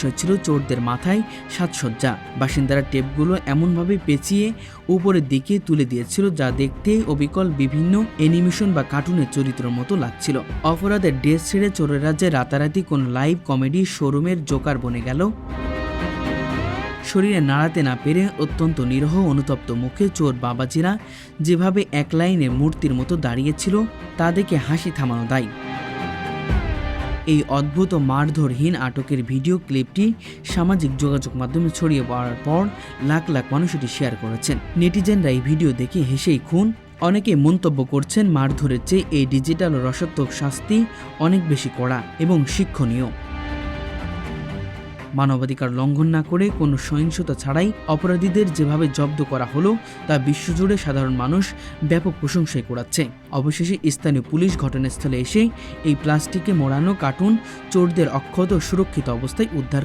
বিষয় ছিল চোরদের মাথায় সাজসজ্জা। বাসিন্দারা টেপগুলো এমনভাবে পেঁচিয়ে উপরের দিকে তুলে দিয়েছিল যা দেখতে অবিকল বিভিন্ন অ্যানিমেশন বা কার্টুনের চরিত্রের মতো লাগছিল। অপরাধের ড্রেস ছেড়ে চোরেরা যে রাতারাতি কোন লাইভ কমেডি শোরুমের জোকার বনে গেল। শরীরে নাড়াতে না পেরে অত্যন্ত নিরহ অনুতপ্ত মুখে চোর বাবাজিরা যেভাবে এক লাইনে মূর্তির মতো দাঁড়িয়েছিল তা দেখে হাসি থামানো দায়। এই অদ্ভুত ও মারধরহীন আটকের ভিডিও ক্লিপটি সামাজিক যোগাযোগ মাধ্যমে ছড়িয়ে পড়ার পর লাখ লাখ মানুষ এটি শেয়ার করেছেন। নেটিজেনরা এই ভিডিও দেখে হেসেই খুন। অনেকে মন্তব্য করছেন মারধরের চেয়ে এই ডিজিটাল রসাত্মক শাস্তি অনেক বেশি কড়া এবং শিক্ষণীয়। মানবাধিকার লঙ্ঘন না করে কোনো সহিংসতা ছাড়াই অপরাধীদের যেভাবে জব্দ করা হলো তা বিশ্বজুড়ে সাধারণ মানুষ ব্যাপক প্রশংসাই কুড়াচ্ছে। অবশেষে স্থানীয় পুলিশ ঘটনাস্থলে এসে এই প্লাস্টিকে মোড়ানো কার্টুন চোরদের অক্ষত সুরক্ষিত অবস্থায় উদ্ধার